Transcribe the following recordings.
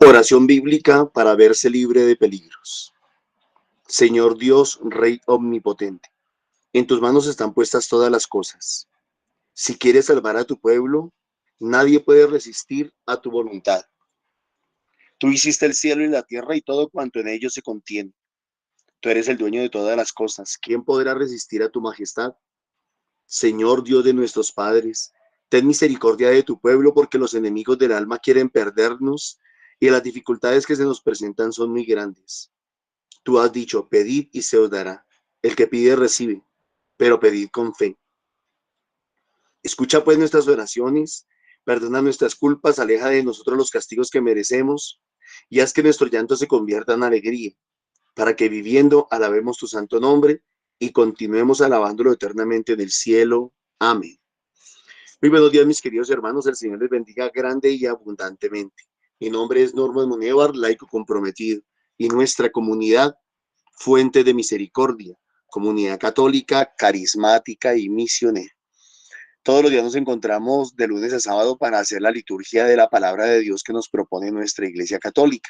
Oración bíblica para verse libre de peligros. Señor Dios, Rey omnipotente, en tus manos están puestas todas las cosas. Si quieres salvar a tu pueblo, nadie puede resistir a tu voluntad. Tú hiciste el cielo y la tierra y todo cuanto en ellos se contiene. Tú eres el dueño de todas las cosas. ¿Quién podrá resistir a tu majestad? Señor Dios de nuestros padres, ten misericordia de tu pueblo porque los enemigos del alma quieren perdernos y las dificultades que se nos presentan son muy grandes. Tú has dicho, pedid y se os dará. El que pide recibe, pero pedid con fe. Escucha pues nuestras oraciones, perdona nuestras culpas, aleja de nosotros los castigos que merecemos y haz que nuestro llanto se convierta en alegría, para que viviendo alabemos tu santo nombre y continuemos alabándolo eternamente en el cielo. Amén. Muy buenos días, mis queridos hermanos. El Señor les bendiga grande y abundantemente. Mi nombre es Norman Munevar, laico comprometido, y nuestra comunidad, Fuente de Misericordia, comunidad católica, carismática y misionera. Todos los días nos encontramos de lunes a sábado para hacer la liturgia de la palabra de Dios que nos propone nuestra Iglesia Católica.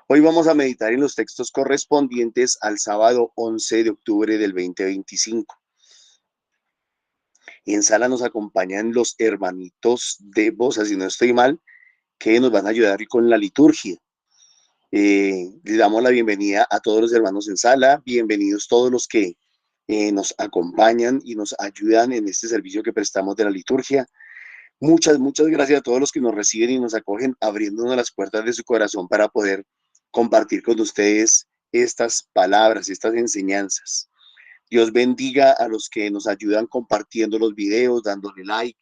Hoy vamos a meditar en los textos correspondientes al sábado 11 de octubre del 2025. Y en sala nos acompañan los hermanitos de Bosa, si no estoy mal, que nos van a ayudar con la liturgia. Le damos la bienvenida a todos los hermanos en sala, bienvenidos todos los que nos acompañan y nos ayudan en este servicio que prestamos de la liturgia. Muchas gracias a todos los que nos reciben y nos acogen, abriéndonos las puertas de su corazón para poder compartir con ustedes estas palabras, estas enseñanzas. Dios bendiga a los que nos ayudan compartiendo los videos, dándole like.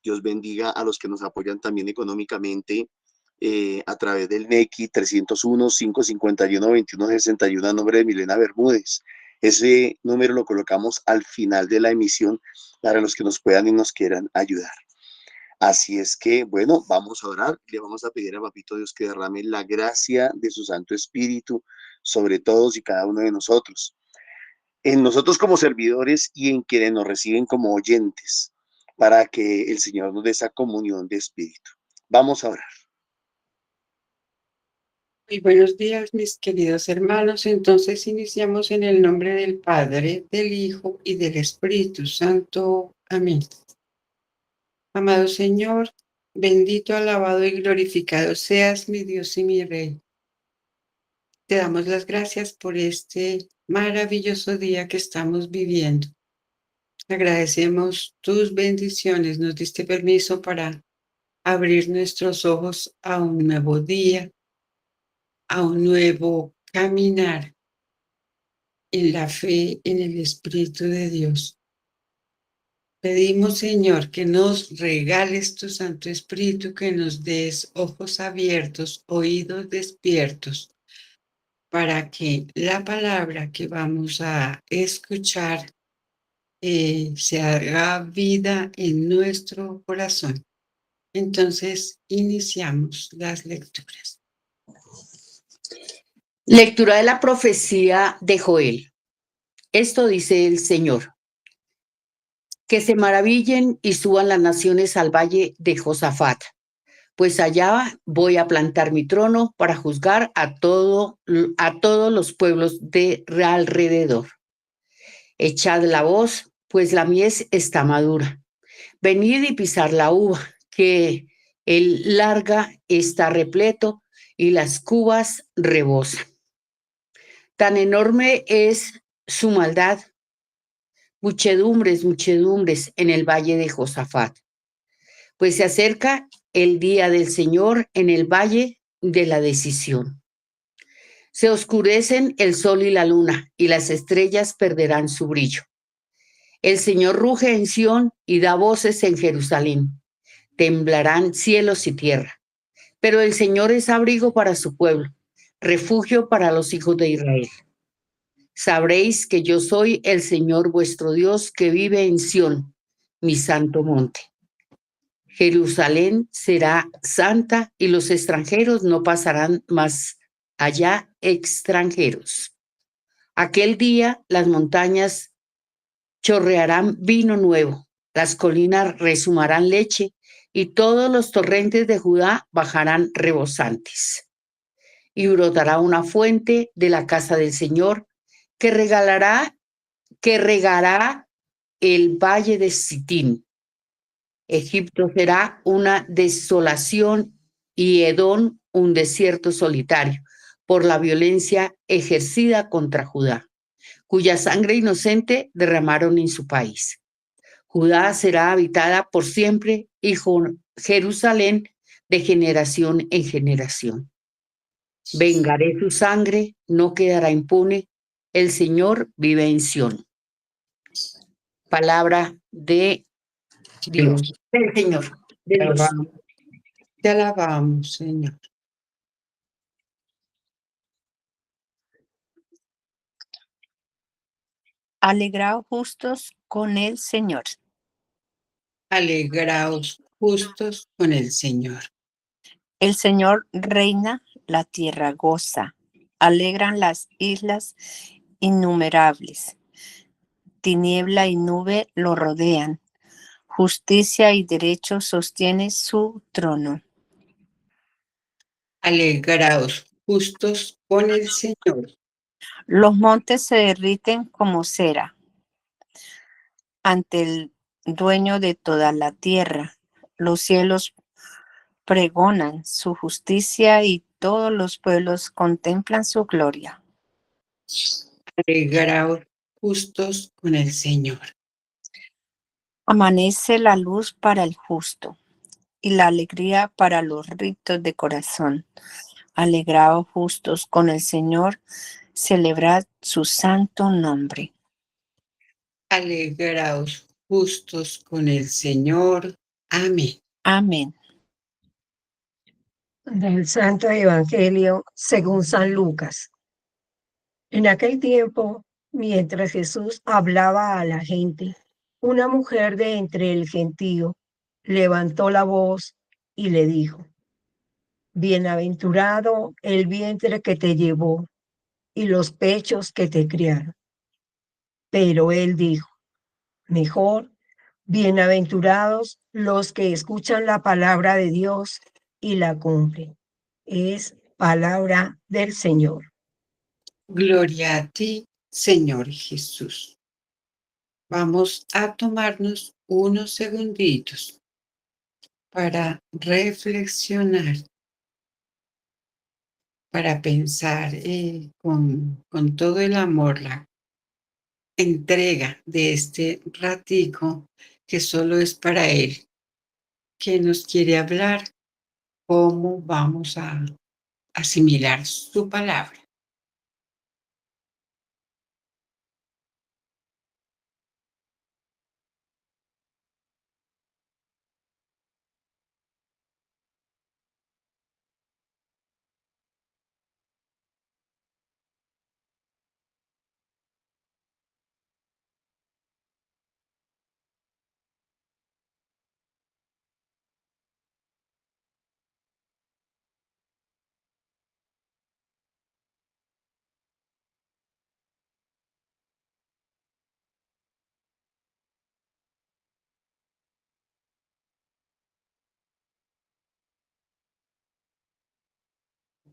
Dios bendiga a los que nos apoyan también económicamente a través del NECI 301-551-2161 a nombre de Milena Bermúdez. Ese número lo colocamos al final de la emisión para los que nos puedan y nos quieran ayudar. Así es que, bueno, vamos a orar. Le vamos a pedir a Papito Dios que derrame la gracia de su Santo Espíritu sobre todos y cada uno de nosotros. En nosotros como servidores y en quienes nos reciben como oyentes, para que el Señor nos dé esa comunión de espíritu. Vamos a orar. Muy buenos días, mis queridos hermanos. Entonces iniciamos en el nombre del Padre, del Hijo y del Espíritu Santo. Amén. Amado Señor, bendito, alabado y glorificado seas, mi Dios y mi Rey. Te damos las gracias por este maravilloso día que estamos viviendo. Agradecemos tus bendiciones. Nos diste permiso para abrir nuestros ojos a un nuevo día, a un nuevo caminar en la fe, en el Espíritu de Dios. Pedimos, Señor, que nos regales tu Santo Espíritu, que nos des ojos abiertos, oídos despiertos, para que la palabra que vamos a escuchar se haga vida en nuestro corazón. Entonces, iniciamos las lecturas. Lectura de la profecía de Joel. Esto dice el Señor: que se maravillen y suban las naciones al valle de Josafat, pues allá voy a plantar mi trono para juzgar a todos los pueblos de alrededor. Echad la voz, pues la mies está madura. Venid y pisar la uva, que el larga está repleto y las cubas rebosan. Tan enorme es su maldad, muchedumbres en el valle de Josafat. Pues se acerca el día del Señor en el valle de la decisión. Se oscurecen el sol y la luna, y las estrellas perderán su brillo. El Señor ruge en Sión y da voces en Jerusalén. Temblarán cielos y tierra. Pero el Señor es abrigo para su pueblo, refugio para los hijos de Israel. Sabréis que yo soy el Señor vuestro Dios, que vive en Sión, mi santo monte. Jerusalén será santa y los extranjeros no pasarán más allá extranjeros. Aquel día las montañas chorrearán vino nuevo, las colinas resumarán leche y todos los torrentes de Judá bajarán rebosantes. y brotará una fuente de la casa del Señor que regará el valle de Sitín. Egipto será una desolación y Edom un desierto solitario por la violencia ejercida contra Judá, cuya sangre inocente derramaron en su país. Judá será habitada por siempre y Jerusalén de generación en generación. Vengaré su sangre, no quedará impune. El Señor vive en Sión. Palabra de Dios, del Señor. Te alabamos, te alabamos, Señor. Alegraos justos con el Señor. Alegraos justos con el Señor. El Señor reina, la tierra goza. Alegran las islas innumerables. Tiniebla y nube lo rodean. Justicia y derecho sostiene su trono. Alegraos justos con el Señor. Los montes se derriten como cera ante el dueño de toda la tierra. Los cielos pregonan su justicia y todos los pueblos contemplan su gloria. Alegraos justos con el Señor. Amanece la luz para el justo y la alegría para los rectos de corazón. Alegraos justos con el Señor, celebrad su santo nombre. Alegraos justos con el Señor. Amén. Amén. Del Santo Evangelio según San Lucas. En aquel tiempo, mientras Jesús hablaba a la gente, una mujer de entre el gentío levantó la voz y le dijo: Bienaventurado el vientre que te llevó y los pechos que te criaron. Pero él dijo: mejor, bienaventurados los que escuchan la palabra de Dios y la cumplen. Es palabra del Señor. Gloria a ti, Señor Jesús. Vamos a tomarnos unos segunditos para reflexionar, para pensar con todo el amor, la entrega de este ratico que solo es para Él, que nos quiere hablar, cómo vamos a asimilar su palabra.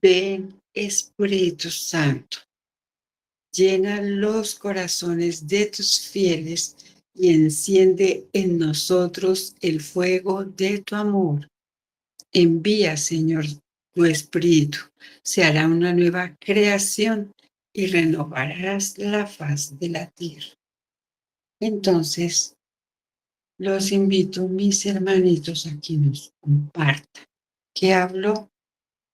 Ven, Espíritu Santo, llena los corazones de tus fieles y enciende en nosotros el fuego de tu amor. Envía, Señor, tu Espíritu, se hará una nueva creación y renovarás la faz de la tierra. Entonces, los invito, mis hermanitos, a que nos compartan qué habló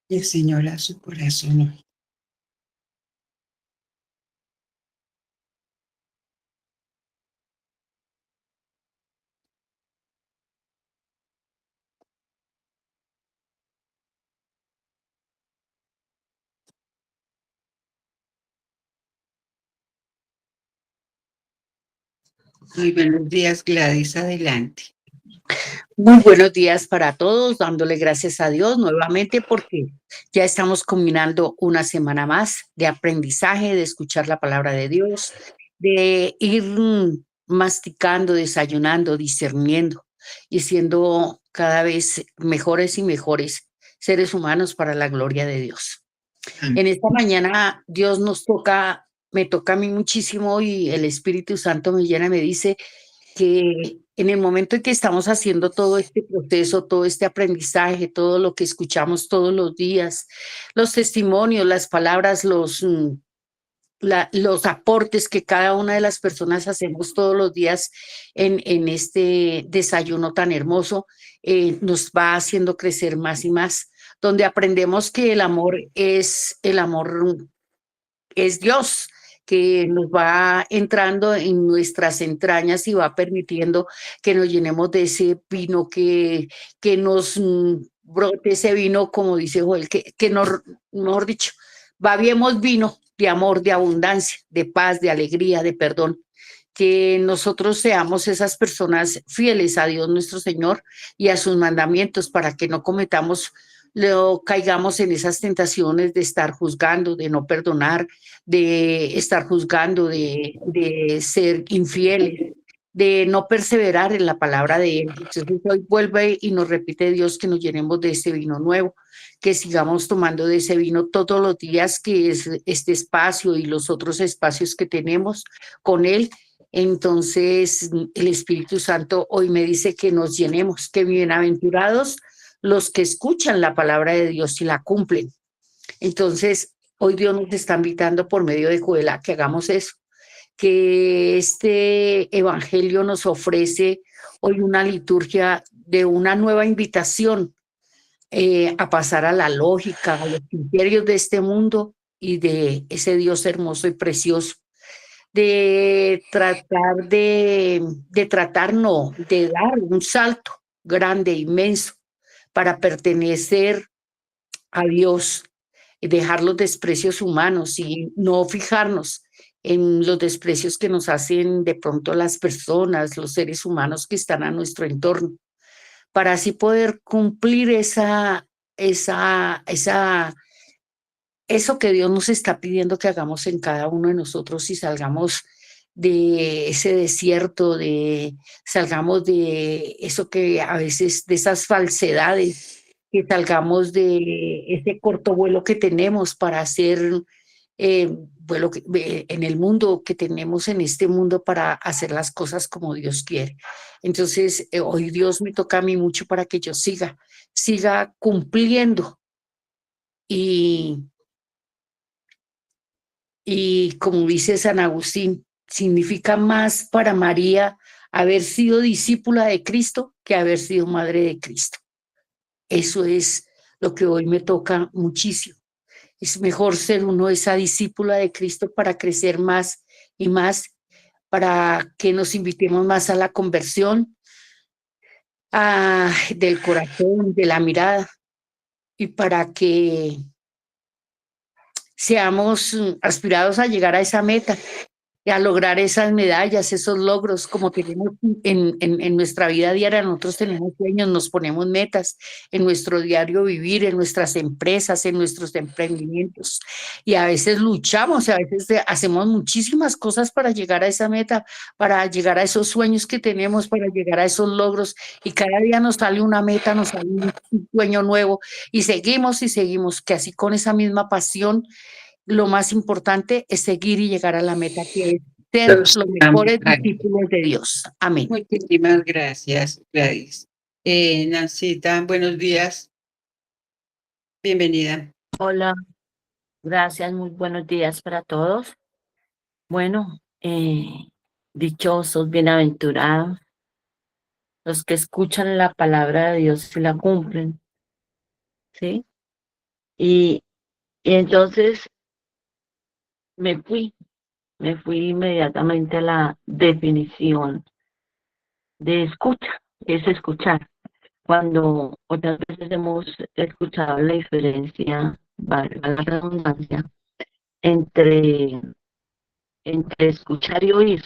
el Señor a su corazón hoy. Muy buenos días, Gladys, adelante. Muy buenos días para todos, dándole gracias a Dios nuevamente porque ya estamos combinando una semana más de aprendizaje, de escuchar la palabra de Dios, de ir masticando, desayunando, discerniendo y siendo cada vez mejores y mejores seres humanos para la gloria de Dios. En esta mañana Dios me toca a mí muchísimo y el Espíritu Santo me llena y me dice que en el momento en que estamos haciendo todo este proceso, todo este aprendizaje, todo lo que escuchamos todos los días, los testimonios, las palabras, los aportes que cada una de las personas hacemos todos los días en este desayuno tan hermoso, nos va haciendo crecer más y más, donde aprendemos que el amor es Dios, que nos va entrando en nuestras entrañas y va permitiendo que nos llenemos de ese vino, que nos brote ese vino, como dice Joel, que nos, mejor dicho, babiemos vino de amor, de abundancia, de paz, de alegría, de perdón. Que nosotros seamos esas personas fieles a Dios nuestro Señor y a sus mandamientos para que no cometamos, caigamos en esas tentaciones de estar juzgando, de no perdonar, de estar juzgando, de ser infieles, de no perseverar en la palabra de Él. Entonces hoy vuelve y nos repite Dios que nos llenemos de ese vino nuevo, que sigamos tomando de ese vino todos los días, que es este espacio y los otros espacios que tenemos con Él. Entonces el Espíritu Santo hoy me dice que nos llenemos, que bienaventurados los que escuchan la palabra de Dios y la cumplen. Entonces hoy Dios nos está invitando por medio de Joel a que hagamos eso, que este evangelio nos ofrece hoy una liturgia de una nueva invitación a pasar a la lógica, a los criterios de este mundo y de ese Dios hermoso y precioso, de tratar, no, de dar un salto grande, inmenso, para pertenecer a Dios, dejar los desprecios humanos y no fijarnos en los desprecios que nos hacen de pronto las personas, los seres humanos que están a nuestro entorno, para así poder cumplir eso que Dios nos está pidiendo que hagamos en cada uno de nosotros y salgamos de ese desierto, salgamos de eso que a veces, de esas falsedades, que salgamos de ese corto vuelo que tenemos para hacer vuelo en el mundo que tenemos en este mundo para hacer las cosas como Dios quiere. Entonces, hoy Dios me toca a mí mucho para que yo siga cumpliendo y como dice San Agustín, significa más para María haber sido discípula de Cristo que haber sido madre de Cristo. Eso es lo que hoy me toca muchísimo. Es mejor ser uno esa discípula de Cristo para crecer más y más, para que nos invitemos más a la conversión del corazón, de la mirada, y para que seamos aspirados a llegar a esa meta, y a lograr esas medallas, esos logros, como tenemos en nuestra vida diaria. Nosotros tenemos sueños, nos ponemos metas en nuestro diario vivir, en nuestras empresas, en nuestros emprendimientos, y a veces luchamos, a veces hacemos muchísimas cosas para llegar a esa meta, para llegar a esos sueños que tenemos, para llegar a esos logros, y cada día nos sale una meta, nos sale un sueño nuevo, y seguimos, que así con esa misma pasión, lo más importante es seguir y llegar a la meta, que es ser los mejores discípulos de Dios. Amén. Muchísimas gracias, Gladys. Nancita, buenos días. Bienvenida. Hola, gracias, muy buenos días para todos. Bueno, dichosos, bienaventurados, los que escuchan la palabra de Dios y la cumplen, ¿sí? Y entonces me fui inmediatamente a la definición de escucha, que es escuchar. Cuando otras veces hemos escuchado la diferencia, valga la redundancia, entre escuchar y oír.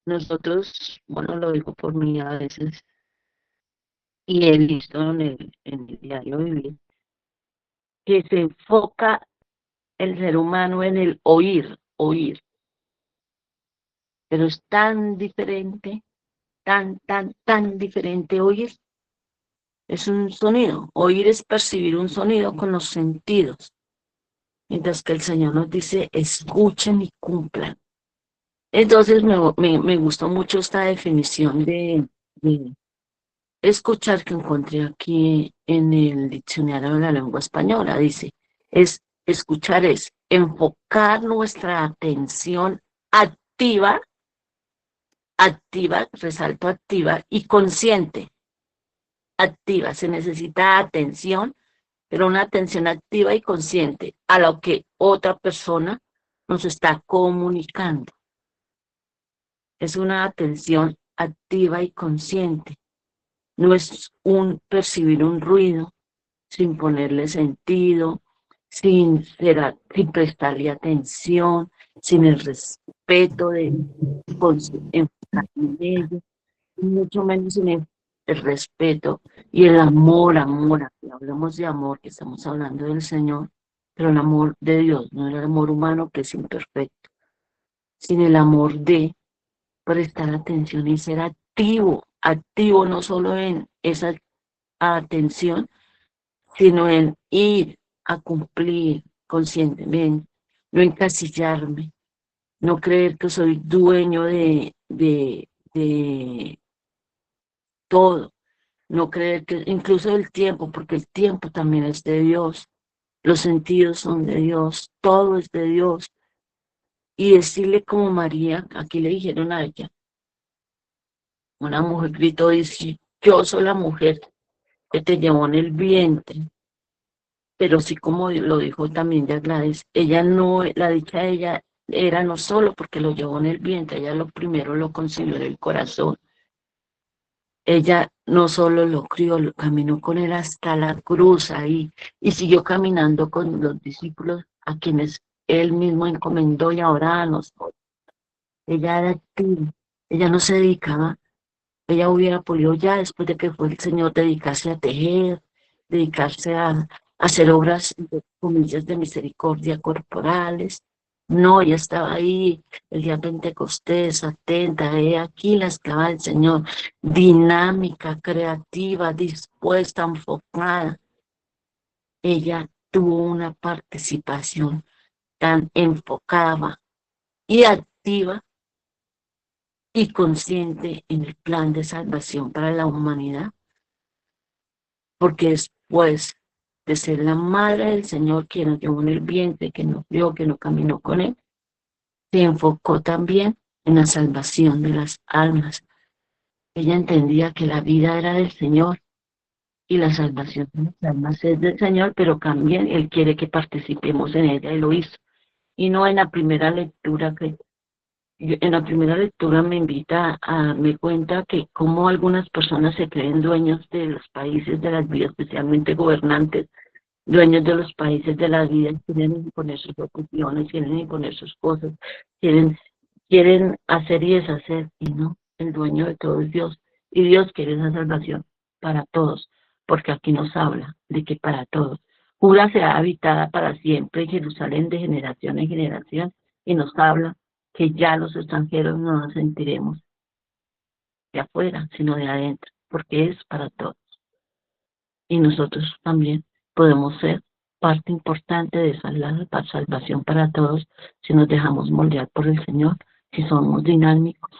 Nosotros, bueno, lo digo por mí a veces, y he visto en el diario vivir, que se enfoca el ser humano en el oír, pero es tan diferente, tan diferente oír es un sonido. Oír es percibir un sonido con los sentidos. Mientras que el Señor nos dice, escuchen y cumplan. Entonces me gustó mucho esta definición de escuchar que encontré aquí en el diccionario de la lengua española. Dice, escuchar es enfocar nuestra atención activa, resalto activa, y consciente. Activa, se necesita atención, pero una atención activa y consciente a lo que otra persona nos está comunicando. Es una atención activa y consciente. No es un percibir un ruido sin ponerle sentido, sin prestarle atención, sin el respeto de enfocar en ello, mucho menos sin el respeto y el amor, aquí hablamos de amor, que estamos hablando del Señor, pero el amor de Dios, no el amor humano que es imperfecto, sin el amor de prestar atención y ser activo no solo en esa atención, sino en ir a cumplir conscientemente, no encasillarme, no creer que soy dueño de todo, no creer que incluso del tiempo, porque el tiempo también es de Dios, los sentidos son de Dios, todo es de Dios, y decirle como María, aquí le dijeron a ella, una mujer gritó, dice, yo soy la mujer que te llevó en el vientre, pero sí como lo dijo también ya Gladys, ella no, la dicha de ella era no solo porque lo llevó en el vientre, ella lo primero lo concibió en el corazón. Ella no solo lo crió, lo caminó con él hasta la cruz ahí y siguió caminando con los discípulos a quienes él mismo encomendó y ahora a nosotros. Ella era activa, ella no se dedicaba, ella hubiera podido ya después de que fue el Señor dedicarse a tejer, dedicarse a hacer obras, comillas, de misericordia corporales. No, ella estaba ahí el día Pentecostés, atenta, aquí la esclava del Señor, dinámica, creativa, dispuesta, enfocada. Ella tuvo una participación tan enfocada y activa y consciente en el plan de salvación para la humanidad, porque después de ser la madre del Señor, quien nos llevó en el vientre, que nos vio, que no caminó con él, se enfocó también en la salvación de las almas. Ella entendía que la vida era del Señor y la salvación de las almas es del Señor, pero también Él quiere que participemos en ella y lo hizo. Y no en la primera lectura en la primera lectura me invita a darme cuenta que como algunas personas se creen dueños de los países de las vidas, especialmente gobernantes, dueños de los países de la vida, quieren imponer sus opiniones, quieren imponer sus cosas, quieren hacer y deshacer, y no, el dueño de todo es Dios, y Dios quiere esa salvación para todos, porque aquí nos habla de que para todos. Judá será habitada para siempre en Jerusalén de generación en generación, y nos habla que ya los extranjeros no nos sentiremos de afuera, sino de adentro, porque es para todos. Y nosotros también podemos ser parte importante de esa salvación para todos si nos dejamos moldear por el Señor, si somos dinámicos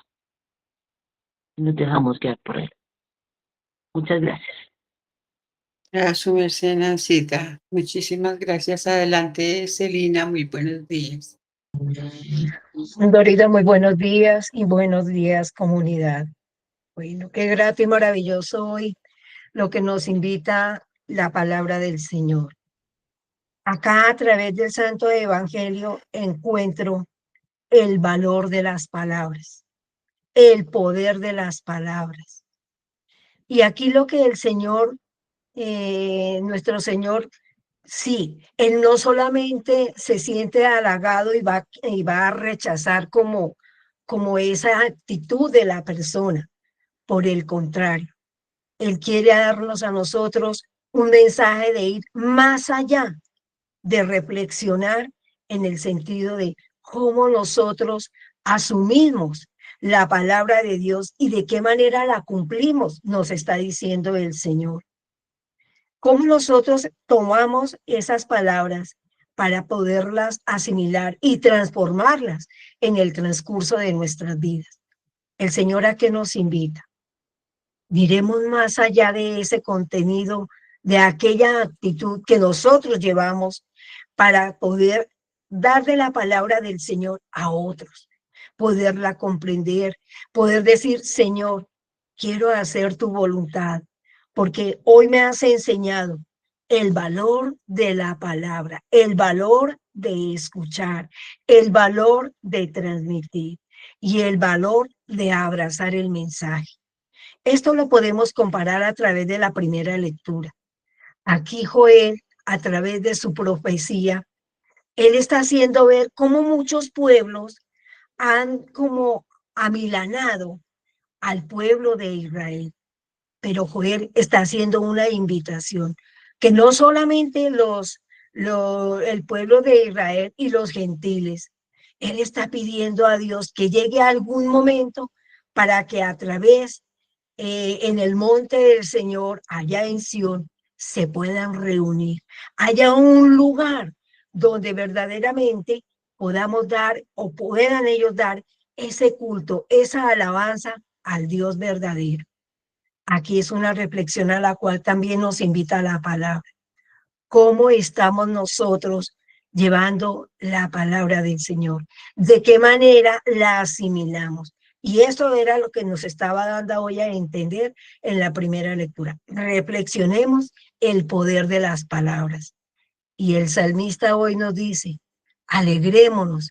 y nos dejamos guiar por Él. Muchas gracias. A su merced, Nancita. Muchísimas gracias. Adelante, Celina. Muy buenos días. Dorita, muy buenos días y buenos días, comunidad. Bueno, qué grato y maravilloso hoy lo que nos invita la palabra del Señor. Acá a través del Santo Evangelio encuentro el valor de las palabras, el poder de las palabras. Y aquí lo que el Señor, nuestro Señor, sí, Él no solamente se siente halagado y va a rechazar como esa actitud de la persona. Por el contrario, Él quiere darnos a nosotros un mensaje de ir más allá, de reflexionar en el sentido de cómo nosotros asumimos la palabra de Dios y de qué manera la cumplimos, nos está diciendo el Señor. ¿Cómo nosotros tomamos esas palabras para poderlas asimilar y transformarlas en el transcurso de nuestras vidas? El Señor, ¿a qué nos invita? Diremos más allá de ese contenido, de aquella actitud que nosotros llevamos para poder darle la palabra del Señor a otros, poderla comprender, poder decir, Señor, quiero hacer tu voluntad, porque hoy me has enseñado el valor de la palabra, el valor de escuchar, el valor de transmitir y el valor de abrazar el mensaje. Esto lo podemos comparar a través de la primera lectura. Aquí Joel, a través de su profecía, él está haciendo ver cómo muchos pueblos han como amilanado al pueblo de Israel. Pero Joel está haciendo una invitación, que no solamente el pueblo de Israel y los gentiles, él está pidiendo a Dios que llegue algún momento para que a través en el monte del Señor, allá en Sión, se puedan reunir. Haya un lugar donde verdaderamente podamos dar o puedan ellos dar ese culto, esa alabanza al Dios verdadero. Aquí es una reflexión a la cual también nos invita la palabra. ¿Cómo estamos nosotros llevando la palabra del Señor? ¿De qué manera la asimilamos? Y eso era lo que nos estaba dando hoy a entender en la primera lectura. Reflexionemos el poder de las palabras. Y el salmista hoy nos dice, alegrémonos,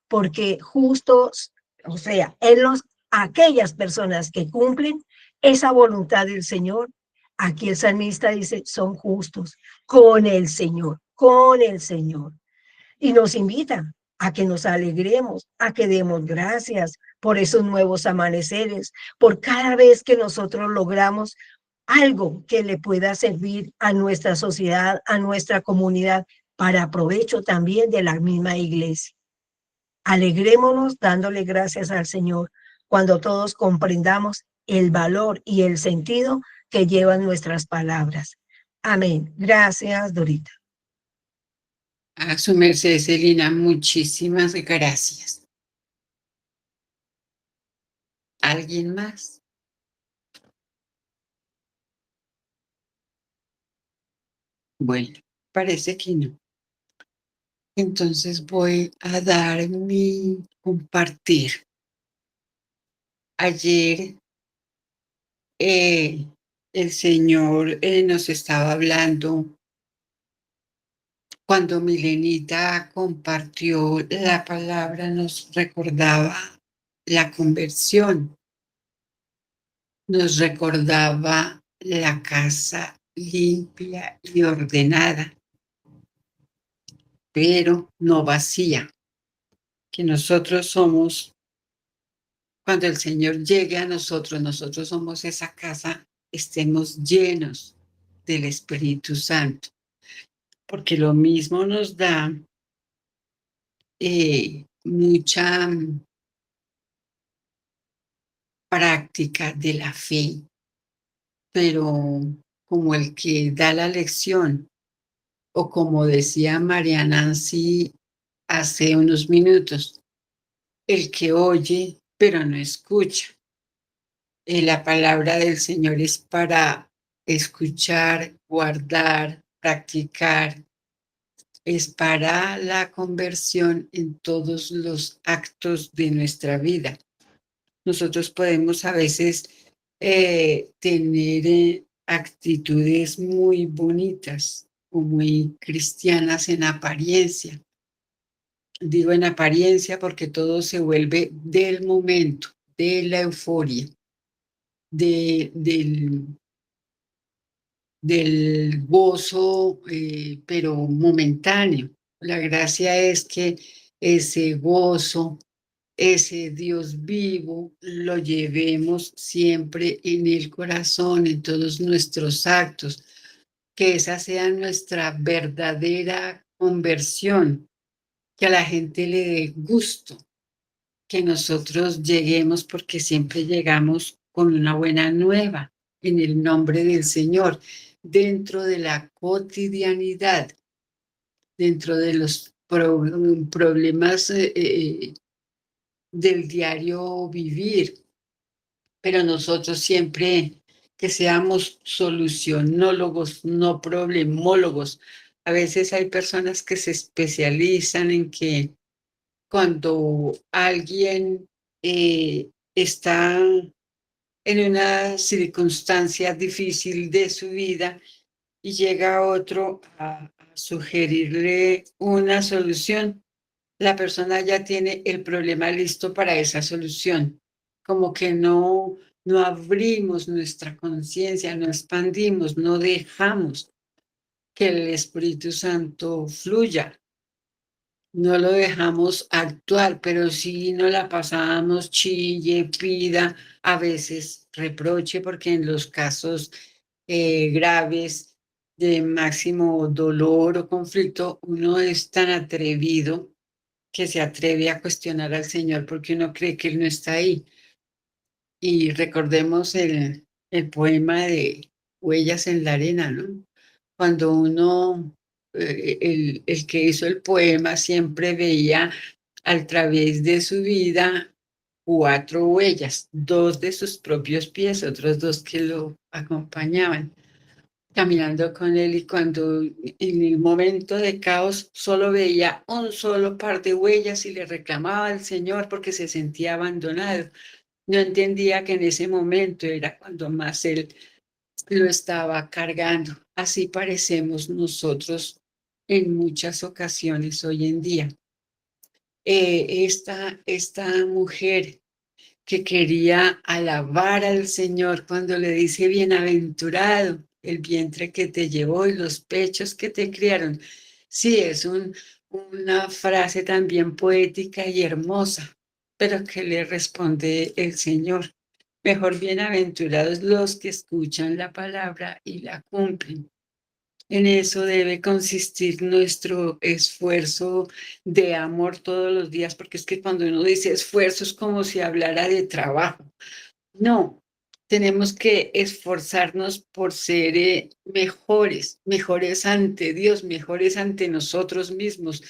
porque justos, o sea, aquellas personas que cumplen esa voluntad del Señor, aquí el salmista dice, son justos con el Señor, con el Señor. Y nos invita a que nos alegremos, a que demos gracias por esos nuevos amaneceres, por cada vez que nosotros logramos algo que le pueda servir a nuestra sociedad, a nuestra comunidad, para provecho también de la misma iglesia. Alegrémonos dándole gracias al Señor cuando todos comprendamos el valor y el sentido que llevan nuestras palabras. Amén. Gracias, Dorita. A su merced, Celina, muchísimas gracias. ¿Alguien más? Bueno, parece que no. Entonces voy a dar mi compartir. Ayer el Señor nos estaba hablando cuando Milenita compartió la palabra, nos recordaba la conversión, nos recordaba la casa limpia y ordenada, pero no vacía, que nosotros somos, cuando el Señor llegue a nosotros, nosotros somos esa casa, estemos llenos del Espíritu Santo, porque lo mismo nos da mucha práctica de la fe, pero como el que da la lección, o como decía María Nancy hace unos minutos, el que oye pero no escucha. La palabra del Señor es para escuchar, guardar, practicar, es para la conversión en todos los actos de nuestra vida. Nosotros podemos a veces tener actitudes muy bonitas o muy cristianas en apariencia. Digo en apariencia porque todo se vuelve del momento, de la euforia, del gozo, pero momentáneo. La gracia es que ese gozo, ese Dios vivo, lo llevemos siempre en el corazón, en todos nuestros actos, que esa sea nuestra verdadera conversión, que a la gente le dé gusto, que nosotros lleguemos porque siempre llegamos con una buena nueva en el nombre del Señor, dentro de la cotidianidad, dentro de los problemas del diario vivir, pero nosotros siempre que seamos solucionólogos, no problemólogos. A veces hay personas que se especializan en que cuando alguien está en una circunstancia difícil de su vida y llega otro a sugerirle una solución, la persona ya tiene el problema listo para esa solución. Como que no abrimos nuestra conciencia, no expandimos, no dejamos que el Espíritu Santo fluya. No lo dejamos actuar, pero sí nos la pasamos chille, pida, a veces reproche, porque en los casos graves de máximo dolor o conflicto, uno es tan atrevido que se atreve a cuestionar al Señor porque uno cree que Él no está ahí. Y recordemos el poema de Huellas en la arena, ¿no? Cuando uno, el que hizo el poema siempre veía a través de su vida 4 huellas, 2 de sus propios pies, otros 2 que lo acompañaban, caminando con él, y cuando en el momento de caos solo veía un solo par de huellas y le reclamaba al Señor porque se sentía abandonado. No entendía que en ese momento era cuando más él lo estaba cargando. Así parecemos nosotros en muchas ocasiones hoy en día. Esta mujer que quería alabar al Señor cuando le dice, bienaventurado el vientre que te llevó y los pechos que te criaron. Sí, es una frase también poética y hermosa, pero que le responde el Señor. Mejor bienaventurados los que escuchan la palabra y la cumplen. En eso debe consistir nuestro esfuerzo de amor todos los días, porque es que cuando uno dice esfuerzo es como si hablara de trabajo. No, tenemos que esforzarnos por ser mejores, mejores ante Dios, mejores ante nosotros mismos.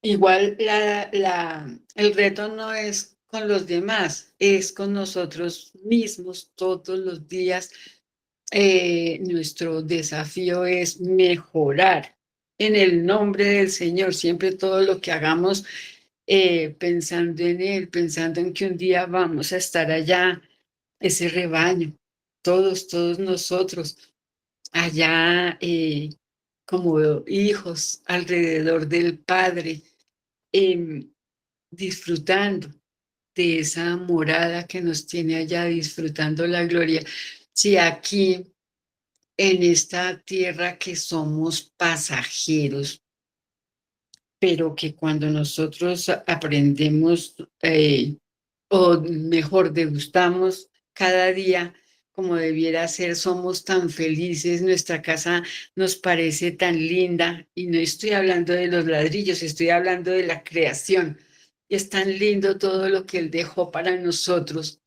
Igual el reto no es con los demás, es con nosotros mismos todos los días. Nuestro desafío es mejorar en el nombre del Señor, siempre todo lo que hagamos pensando en Él, pensando en que un día vamos a estar allá, ese rebaño, todos nosotros, allá como hijos alrededor del Padre, em, disfrutando de esa morada que nos tiene allá, disfrutando la gloria. Si aquí en esta tierra que somos pasajeros, pero que cuando nosotros aprendemos, o mejor, degustamos cada día como debiera ser, somos tan felices, nuestra casa nos parece tan linda, y no estoy hablando de los ladrillos, estoy hablando de la creación. Es tan lindo todo lo que Él dejó para nosotros,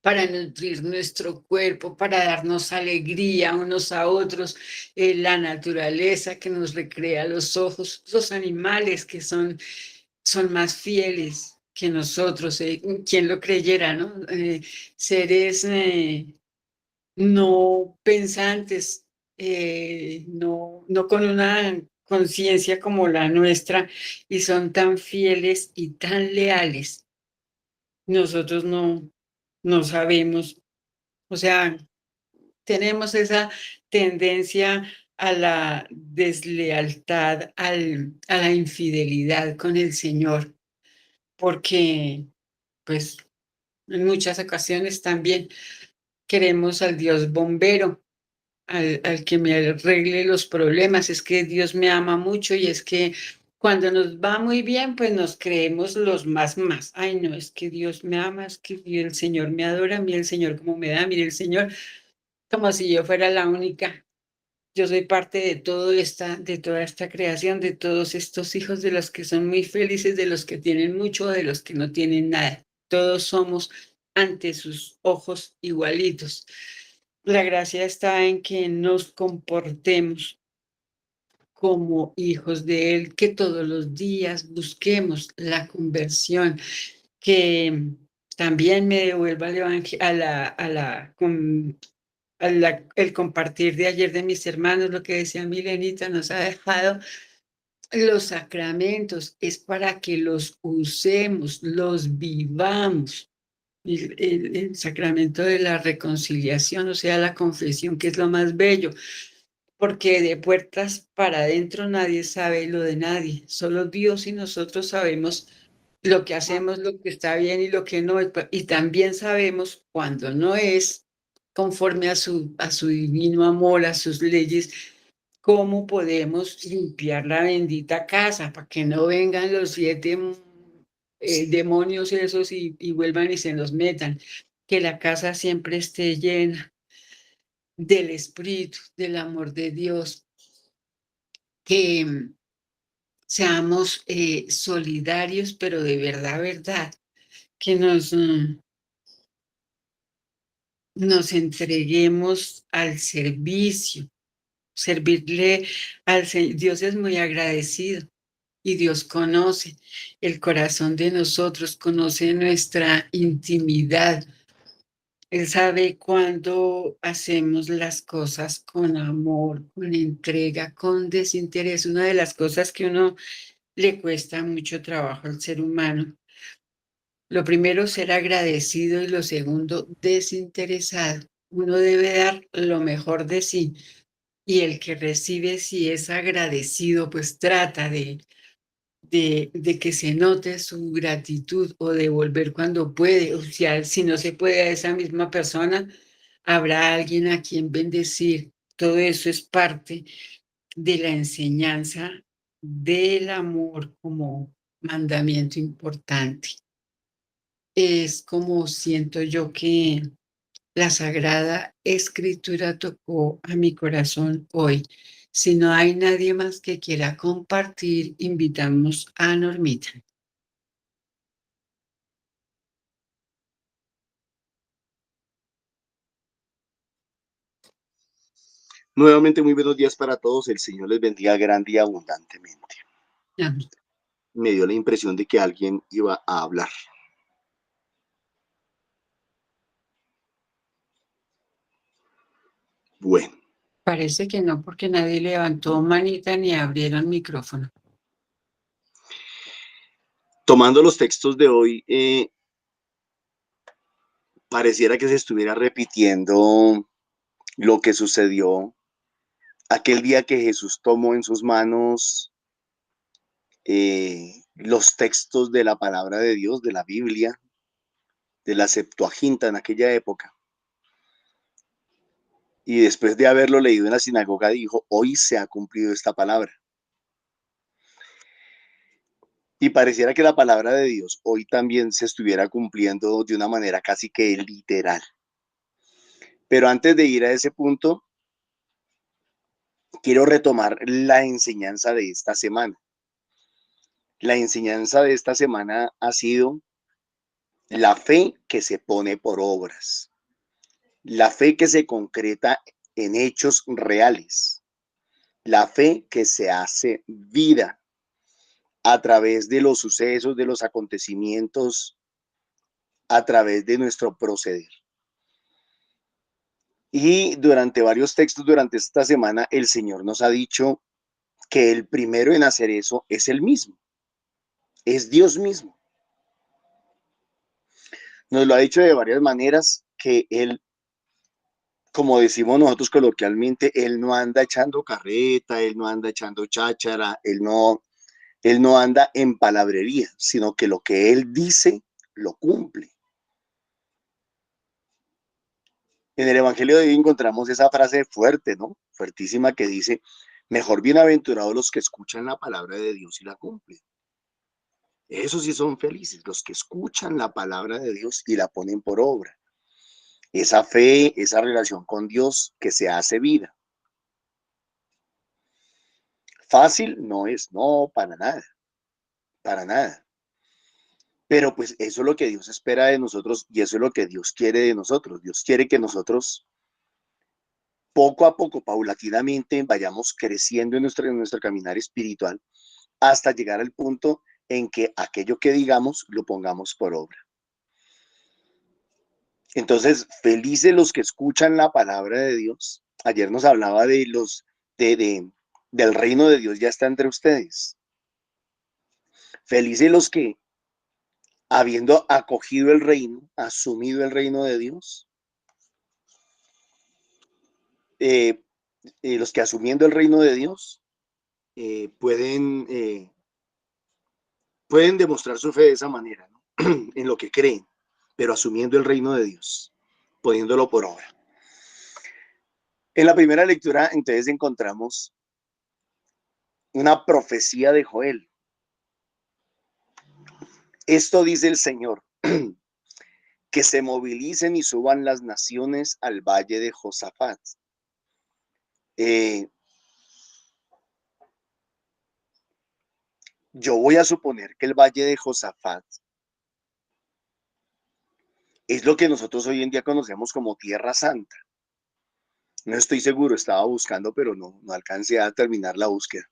para nutrir nuestro cuerpo, para darnos alegría unos a otros, la naturaleza que nos recrea los ojos, los animales que son más fieles que nosotros, quien lo creyera, ¿no? Seres no pensantes, no con una conciencia como la nuestra, y son tan fieles y tan leales. Nosotros no sabemos, o sea, tenemos esa tendencia a la deslealtad, a la infidelidad con el Señor, porque pues en muchas ocasiones también queremos al Dios bombero, al que me arregle los problemas. Es que Dios me ama mucho, y es que cuando nos va muy bien, pues nos creemos los más. Ay, no, es que Dios me ama, es que el Señor me adora, mira el Señor como me da, mira el Señor, como si yo fuera la única. Yo soy parte de toda esta creación, de todos estos hijos, de los que son muy felices, de los que tienen mucho, de los que no tienen nada. Todos somos ante sus ojos igualitos. La gracia está en que nos comportemos como hijos de Él, que todos los días busquemos la conversión, que también me devuelva al el compartir de ayer de mis hermanos, lo que decía Milenita, nos ha dejado los sacramentos, es para que los usemos, los vivamos. El sacramento de la reconciliación, o sea, la confesión, que es lo más bello, porque de puertas para adentro nadie sabe lo de nadie, solo Dios y nosotros sabemos lo que hacemos, lo que está bien y lo que no, y también sabemos cuando no es conforme a su divino amor, a sus leyes, cómo podemos limpiar la bendita casa para que no vengan los 7 demonios esos y vuelvan y se nos metan, que la casa siempre esté llena del Espíritu, del amor de Dios, que seamos solidarios, pero de verdad, verdad, que nos entreguemos al servicio, servirle al Señor. Dios es muy agradecido y Dios conoce el corazón de nosotros, conoce nuestra intimidad. Él sabe cuándo hacemos las cosas con amor, con entrega, con desinterés. Una de las cosas que uno le cuesta mucho trabajo al ser humano. Lo primero, ser agradecido y lo segundo, desinteresado. Uno debe dar lo mejor de sí y el que recibe, si es agradecido, pues trata de que se note su gratitud o devolver cuando puede. O sea, si no se puede a esa misma persona, habrá alguien a quien bendecir. Todo eso es parte de la enseñanza del amor como mandamiento importante. Es como siento yo que la Sagrada Escritura tocó a mi corazón hoy. Si no hay nadie más que quiera compartir, invitamos a Normita. Nuevamente, muy buenos días para todos. El Señor les bendiga grande y abundantemente. Amén. Me dio la impresión de que alguien iba a hablar. Bueno, Parece que no, porque nadie levantó manita ni abrieron micrófono. tomando los textos de hoy, pareciera que se estuviera repitiendo lo que sucedió aquel día que Jesús tomó en sus manos los textos de la palabra de Dios, de la Biblia, de la Septuaginta en aquella época. Y después de haberlo leído en la sinagoga, dijo, hoy se ha cumplido esta palabra. Y pareciera que la palabra de Dios hoy también se estuviera cumpliendo de una manera casi que literal. Pero antes de ir a ese punto, quiero retomar la enseñanza de esta semana. La enseñanza de esta semana ha sido la fe que se pone por obras, la fe que se concreta en hechos reales, la fe que se hace vida a través de los sucesos, de los acontecimientos, a través de nuestro proceder. Y durante varios textos durante esta semana, el Señor nos ha dicho que el primero en hacer eso es Él mismo, es Dios mismo. Nos lo ha dicho de varias maneras, que Él, como decimos nosotros coloquialmente, Él no anda echando carreta, Él no anda echando cháchara, Él no anda en palabrería, sino que lo que Él dice, lo cumple. En el Evangelio de hoy encontramos esa frase fuerte, ¿no? Fuertísima, que dice, mejor bienaventurados los que escuchan la palabra de Dios y la cumplen. Esos sí son felices, los que escuchan la palabra de Dios y la ponen por obra. Esa fe, esa relación con Dios que se hace vida. Fácil no es, no, para nada, para nada. Pero pues eso es lo que Dios espera de nosotros y eso es lo que Dios quiere de nosotros. Dios quiere que nosotros poco a poco, paulatinamente, vayamos creciendo en nuestro caminar espiritual hasta llegar al punto en que aquello que digamos lo pongamos por obra. Entonces, felices los que escuchan la palabra de Dios. Ayer nos hablaba de del reino de Dios ya está entre ustedes. Felices los que, habiendo acogido el reino, asumido el reino de Dios, eh, los que asumiendo el reino de Dios pueden demostrar su fe de esa manera, ¿no? En lo que creen, pero asumiendo el reino de Dios, poniéndolo por obra. En la primera lectura, entonces, encontramos una profecía de Joel. Esto dice el Señor, que se movilicen y suban las naciones al valle de Josafat. Yo voy a suponer que el valle de Josafat es lo que nosotros hoy en día conocemos como Tierra Santa. No estoy seguro, estaba buscando, pero no alcancé a terminar la búsqueda.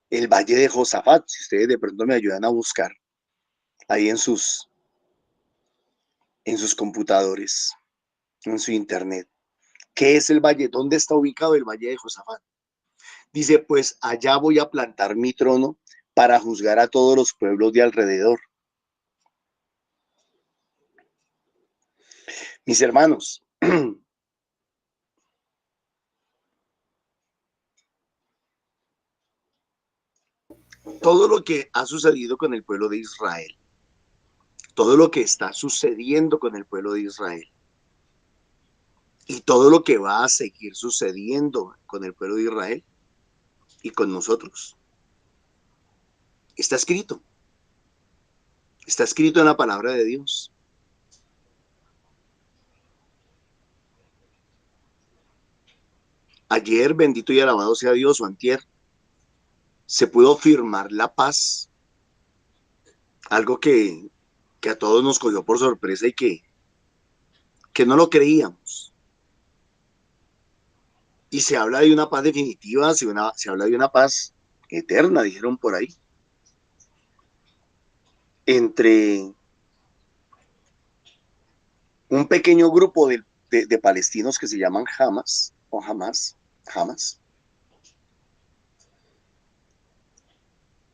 El valle de Josafat, si ustedes de pronto me ayudan a buscar ahí en sus computadores, en su internet. ¿Qué es el valle? ¿Dónde está ubicado el valle de Josafat? Dice, pues allá voy a plantar mi trono para juzgar a todos los pueblos de alrededor. Mis hermanos, todo lo que ha sucedido con el pueblo de Israel, todo lo que está sucediendo con el pueblo de Israel y todo lo que va a seguir sucediendo con el pueblo de Israel y con nosotros, está escrito. Está escrito en la palabra de Dios. Ayer, bendito y alabado sea Dios, o antier, se pudo firmar la paz, algo que a todos nos cogió por sorpresa y que no lo creíamos. Y se habla de una paz definitiva, se habla de una paz eterna, dijeron por ahí, entre un pequeño grupo de palestinos que se llaman Hamas, o Hamas,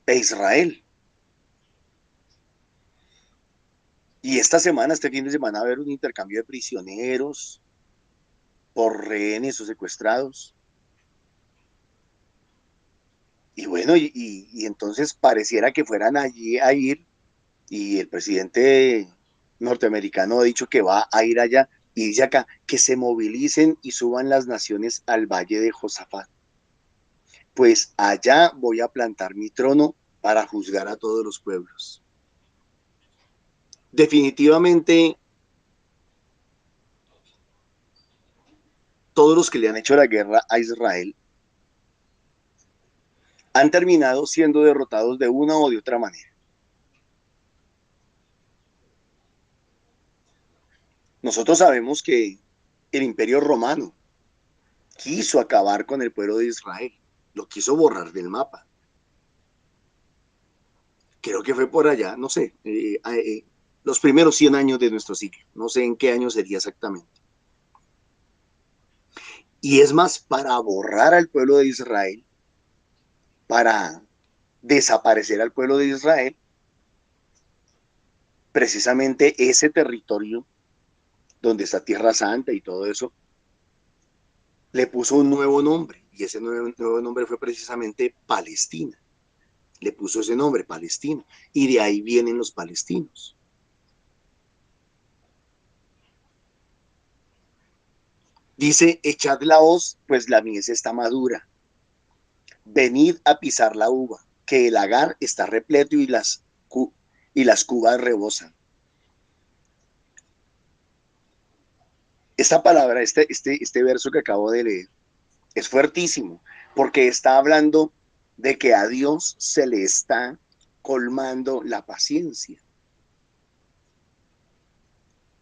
e Israel. Y este fin de semana, va a haber un intercambio de prisioneros por rehenes o secuestrados. Y bueno, y entonces pareciera que fueran allí a ir, y el presidente norteamericano ha dicho que va a ir allá, y dice acá que se movilicen y suban las naciones al valle de Josafat. Pues allá voy a plantar mi trono para juzgar a todos los pueblos. Definitivamente, todos los que le han hecho la guerra a Israel han terminado siendo derrotados de una o de otra manera. Nosotros sabemos que el Imperio Romano quiso acabar con el pueblo de Israel, lo quiso borrar del mapa. Creo que fue por allá, no sé, los primeros 100 años de nuestro siglo, no sé en qué año sería exactamente. Y es más, para borrar al pueblo de Israel, para desaparecer al pueblo de Israel, precisamente ese territorio donde está Tierra Santa y todo eso, le puso un nuevo nombre, y ese nuevo nombre fue precisamente Palestina. Le puso ese nombre, Palestina, y de ahí vienen los palestinos. Dice, echad la hoz, pues la mies está madura. Venid a pisar la uva, que el lagar está repleto y las cubas rebosan. Esta palabra, este verso que acabo de leer, es fuertísimo, porque está hablando de que a Dios se le está colmando la paciencia.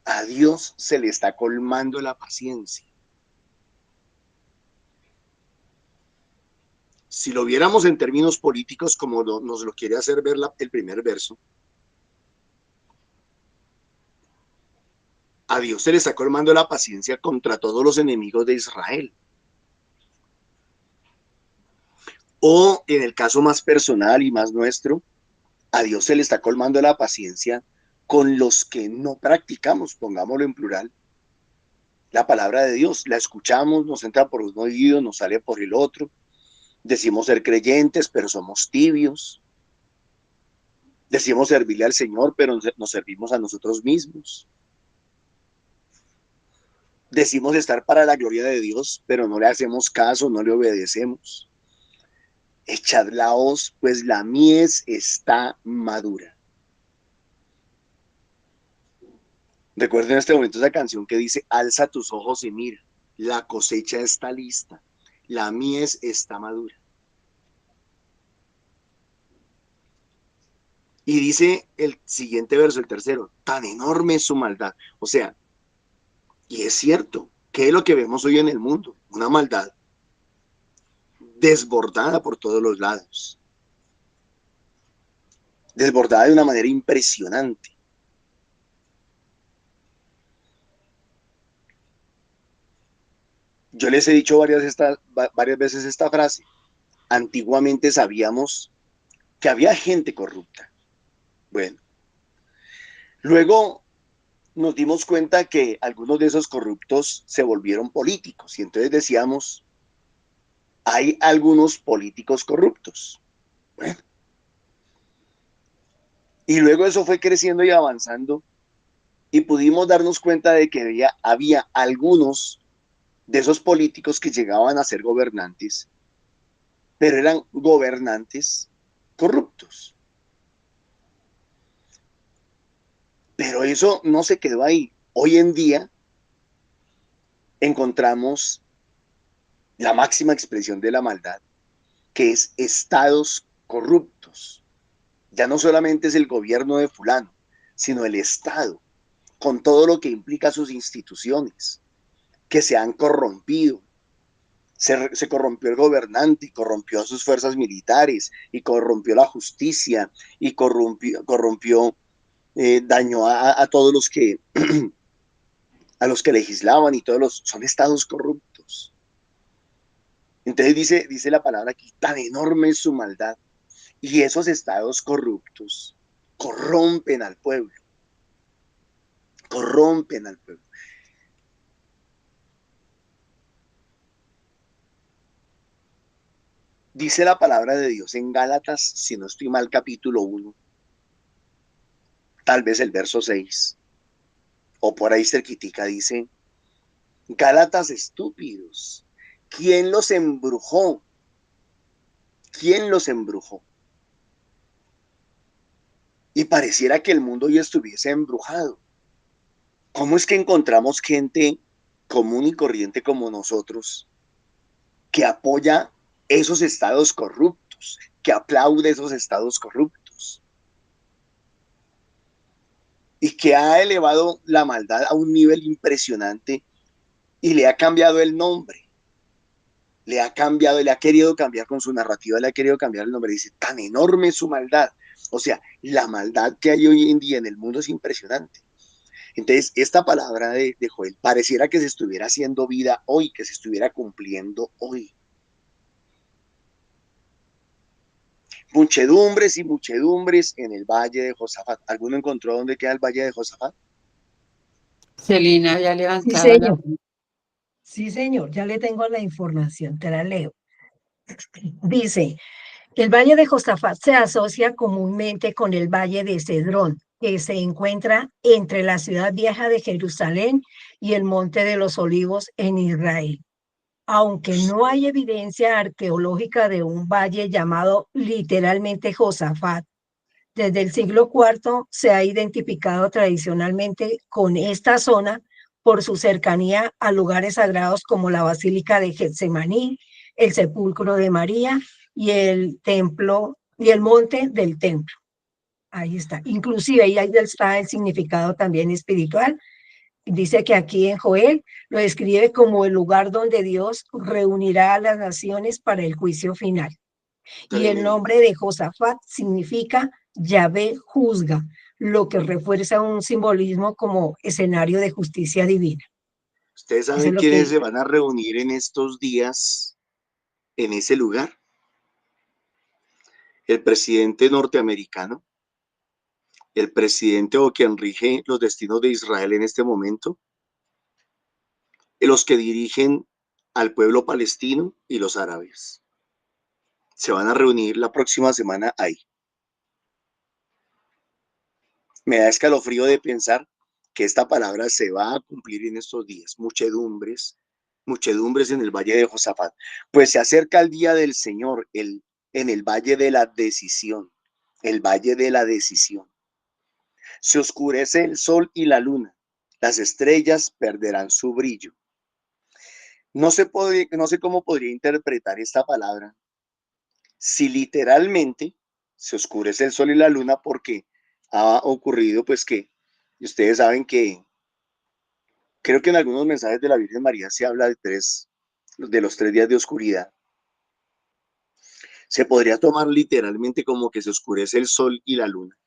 A Dios se le está colmando la paciencia. Si lo viéramos en términos políticos, como nos lo quiere hacer ver el primer verso, a Dios se le está colmando la paciencia contra todos los enemigos de Israel. O en el caso más personal y más nuestro, a Dios se le está colmando la paciencia con los que no practicamos, pongámoslo en plural, la palabra de Dios. La escuchamos, nos entra por un oído, nos sale por el otro. Decimos ser creyentes, pero somos tibios. Decimos servirle al Señor, pero nos servimos a nosotros mismos. Decimos estar para la gloria de Dios, pero no le hacemos caso, no le obedecemos. Echad la hoz, pues la mies está madura. Recuerden en este momento esa canción que dice: alza tus ojos y mira, la cosecha está lista, la mies está madura. Y dice el siguiente verso, el tercero: tan enorme es su maldad. O sea, y es cierto, ¿qué es lo que vemos hoy en el mundo? Una maldad desbordada por todos los lados. Desbordada de una manera impresionante. Yo les he dicho varias veces esta frase. Antiguamente sabíamos que había gente corrupta. Bueno, luego nos dimos cuenta que algunos de esos corruptos se volvieron políticos y entonces decíamos: hay algunos políticos corruptos. Bueno, y luego eso fue creciendo y avanzando y pudimos darnos cuenta de que había algunos de esos políticos que llegaban a ser gobernantes, pero eran gobernantes corruptos. Pero eso no se quedó ahí. Hoy en día encontramos la máxima expresión de la maldad, que es estados corruptos. Ya no solamente es el gobierno de fulano, sino el Estado, con todo lo que implica sus instituciones, que se han corrompido. Se corrompió el gobernante y corrompió a sus fuerzas militares y corrompió la justicia y dañó a todos los que a los que legislaban y son estados corruptos. Entonces dice la palabra aquí: tan enorme es su maldad. Y esos estados corruptos corrompen al pueblo. Corrompen al pueblo. Dice la palabra de Dios en Gálatas, si no estoy mal, capítulo 1, tal vez el verso 6, o por ahí cerquitica, dice: Gálatas estúpidos, ¿quién los embrujó? ¿Quién los embrujó? Y pareciera que el mundo ya estuviese embrujado. ¿Cómo es que encontramos gente común y corriente como nosotros que apoya esos estados corruptos, que aplaude esos estados corruptos y que ha elevado la maldad a un nivel impresionante y le ha cambiado el nombre? Le ha querido cambiar con su narrativa, le ha querido cambiar el nombre. Dice: tan enorme es su maldad. O sea, la maldad que hay hoy en día en el mundo es impresionante. Entonces, esta palabra de Joel pareciera que se estuviera haciendo vida hoy, que se estuviera cumpliendo hoy. Muchedumbres y muchedumbres en el valle de Josafat. ¿Alguno encontró dónde queda el valle de Josafat? Celina ya Sí, levantaba la señor. Sí, señor, ya le tengo la información, te la leo. Dice: el valle de Josafat se asocia comúnmente con el valle de Cedrón, que se encuentra entre la ciudad vieja de Jerusalén y el monte de los Olivos en Israel. Aunque no hay evidencia arqueológica de un valle llamado literalmente Josafat, desde el siglo IV se ha identificado tradicionalmente con esta zona por su cercanía a lugares sagrados como la Basílica de Getsemaní, el sepulcro de María y el templo y el monte del templo. Ahí está. Inclusive ahí está el significado también espiritual. Dice que aquí en Joel lo describe como el lugar donde Dios reunirá a las naciones para el juicio final. Y el Tremendo. nombre de Josafat significa Yahvé juzga, lo que refuerza un simbolismo como escenario de justicia divina. ¿Ustedes Eso saben es lo que quiénes se dice. van a reunir en estos días en ese lugar? El presidente norteamericano, el presidente o quien rige los destinos de Israel en este momento, los que dirigen al pueblo palestino y los árabes. Se van a reunir la próxima semana ahí. Me da escalofrío de pensar que esta palabra se va a cumplir en estos días. Muchedumbres, muchedumbres en el valle de Josafat. Pues se acerca el día del Señor, en el valle de la decisión. El valle de la decisión. Se oscurece el sol y la luna. Las estrellas perderán su brillo. No sé cómo podría interpretar esta palabra. Si literalmente se oscurece el sol y la luna porque ha ocurrido pues que ustedes saben que creo que en algunos mensajes de la Virgen María se habla de los 3 días de oscuridad. Se podría tomar literalmente como que se oscurece el sol y la luna.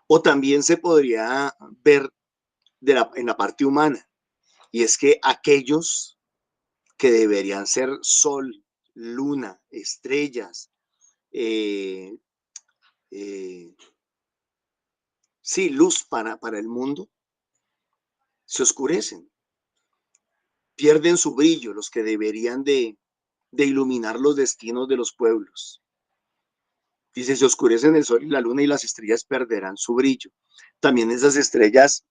O también se podría ver en la parte humana. Y es que aquellos que deberían ser sol, luna, estrellas, eh, eh, sí, luz para el mundo, se oscurecen, pierden su brillo, los que deberían de iluminar los destinos de los pueblos. Dice, se oscurecen el sol y la luna y las estrellas perderán su brillo. También esas estrellas,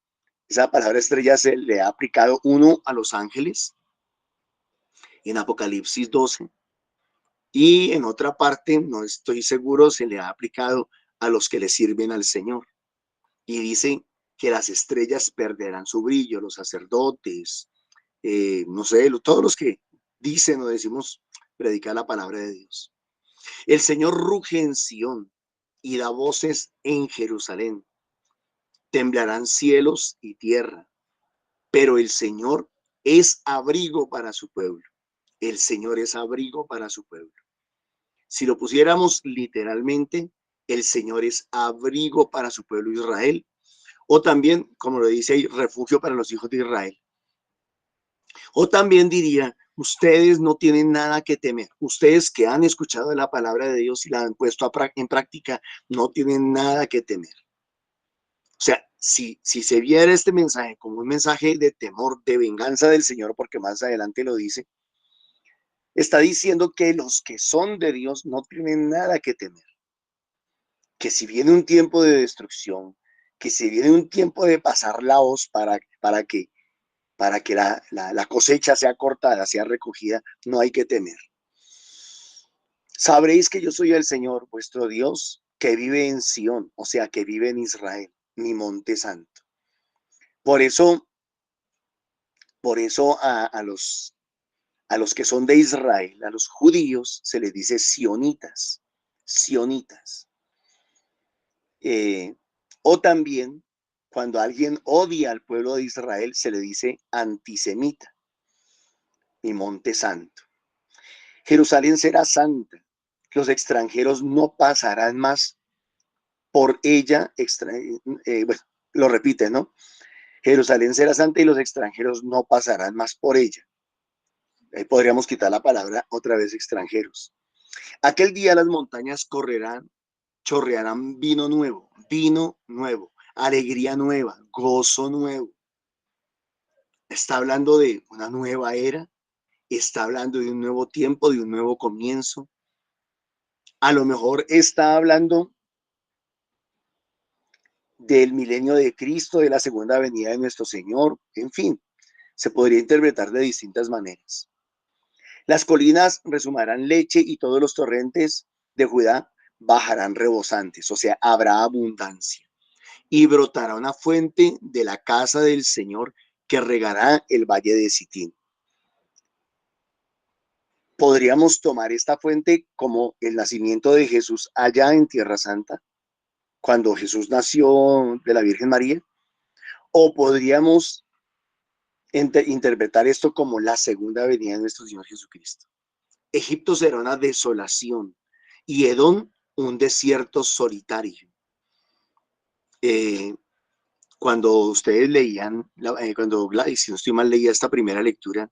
esa palabra estrella se le ha aplicado uno a los ángeles en Apocalipsis 12 y en otra parte, no estoy seguro, se le ha aplicado a los que le sirven al Señor. Y dice que las estrellas perderán su brillo, los sacerdotes, no sé, todos los que dicen o decimos predicar la palabra de Dios. El Señor ruge en Sión y da voces en Jerusalén. Temblarán cielos y tierra, pero el Señor es abrigo para su pueblo. El Señor es abrigo para su pueblo. Si lo pusiéramos literalmente, el Señor es abrigo para su pueblo Israel, o también, como lo dice ahí, refugio para los hijos de Israel. O también diría, ustedes no tienen nada que temer. Ustedes que han escuchado la palabra de Dios y la han puesto en práctica, no tienen nada que temer. O sea, si se viera este mensaje como un mensaje de temor, de venganza del Señor, porque más adelante lo dice, está diciendo que los que son de Dios no tienen nada que temer. Que si viene un tiempo de destrucción, que si viene un tiempo de pasar la hoz para que la cosecha sea cortada, sea recogida, no hay que temer. Sabréis que yo soy el Señor, vuestro Dios, que vive en Sión, o sea, que vive en Israel, mi monte santo. Por eso a los que son de Israel, a los judíos, se les dice sionitas, sionitas. O también, cuando alguien odia al pueblo de Israel, se le dice antisemita, mi monte santo. Jerusalén será santa, los extranjeros no pasarán más por ella, bueno, lo repite, ¿no? Jerusalén será santa y los extranjeros no pasarán más por ella. Ahí podríamos quitar la palabra otra vez extranjeros. Aquel día las montañas correrán, chorrearán vino nuevo, alegría nueva, gozo nuevo. Está hablando de una nueva era, está hablando de un nuevo tiempo, de un nuevo comienzo. A lo mejor está hablando del milenio de Cristo, de la segunda venida de nuestro Señor, en fin, se podría interpretar de distintas maneras. Las colinas resumarán leche y todos los torrentes de Judá bajarán rebosantes, o sea, habrá abundancia. Y brotará una fuente de la casa del Señor que regará el valle de Sitín. Podríamos tomar esta fuente como el nacimiento de Jesús allá en Tierra Santa. cuando Jesús nació de la Virgen María, o podríamos interpretar esto como la segunda venida de nuestro Señor Jesucristo. Egipto será una desolación y Edom un desierto solitario. Cuando ustedes leían, cuando Gladys, si no estoy mal, leía esta primera lectura,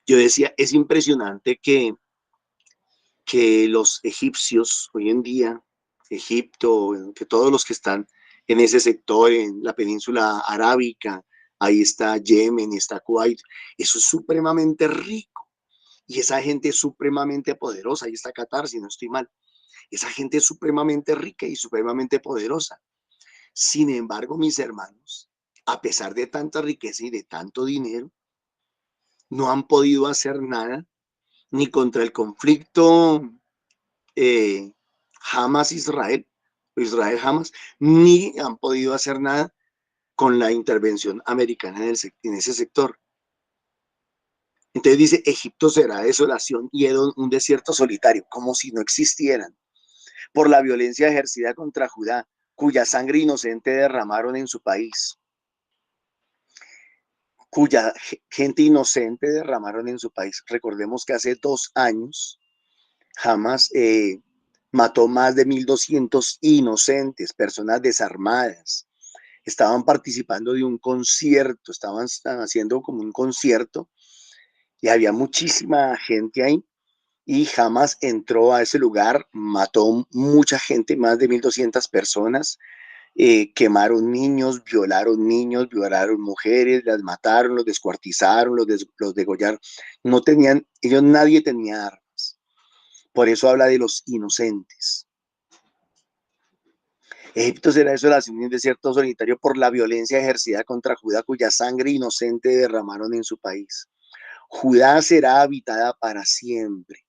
yo decía, es impresionante que los egipcios hoy en día, Egipto, que todos los que están en ese sector, en la península arábica, ahí está Yemen, está Kuwait, eso es supremamente rico y esa gente es supremamente poderosa, ahí está Qatar, si no estoy mal, esa gente es supremamente rica y supremamente poderosa. Sin embargo, mis hermanos, a pesar de tanta riqueza y de tanto dinero, no han podido hacer nada ni contra el conflicto Hamas-Israel, Israel-Hamas, ni han podido hacer nada con la intervención americana en ese sector. Entonces dice, Egipto será desolación y Edom un desierto solitario, como si no existieran, por la violencia ejercida contra Judá, cuya sangre inocente derramaron en su país, cuya gente inocente derramaron en su país. Recordemos que hace 2 años Hamas mató más de 1.200 inocentes, personas desarmadas. Estaban participando de un concierto, estaban haciendo como un concierto y había muchísima gente ahí y Hamas entró a ese lugar, mató mucha gente, más de 1.200 personas, quemaron niños, violaron mujeres, las mataron, los descuartizaron, los degollaron. No tenían, ellos nadie tenía armas. Por eso habla de los inocentes. Egipto será desolación y un desierto solitario por la violencia ejercida contra Judá, cuya sangre inocente derramaron en su país. Judá será habitada para siempre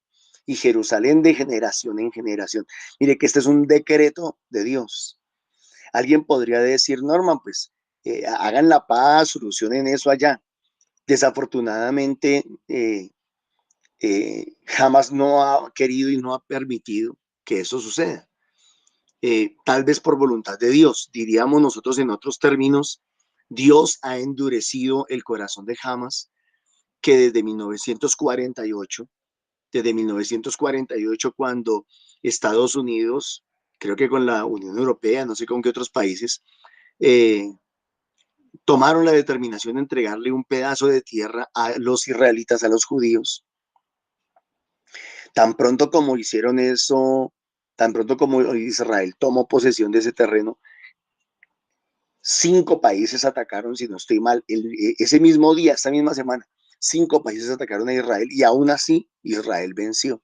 y Jerusalén de generación en generación. Mire que este es un decreto de Dios. Alguien podría decir, Norman, pues hagan la paz, solucionen eso allá. Desafortunadamente, jamás no ha querido y no ha permitido que eso suceda. Tal vez por voluntad de Dios, diríamos nosotros en otros términos, Dios ha endurecido el corazón de Hamas, que desde 1948 cuando Estados Unidos, creo que con la Unión Europea, no sé con qué otros países, eh, tomaron la determinación de entregarle un pedazo de tierra a los israelitas, a los judíos. Tan pronto como hicieron eso, tan pronto como Israel tomó posesión de ese terreno, 5 países atacaron, si no estoy mal, ese mismo día, esa misma semana, 5 países atacaron a Israel y aún así Israel venció.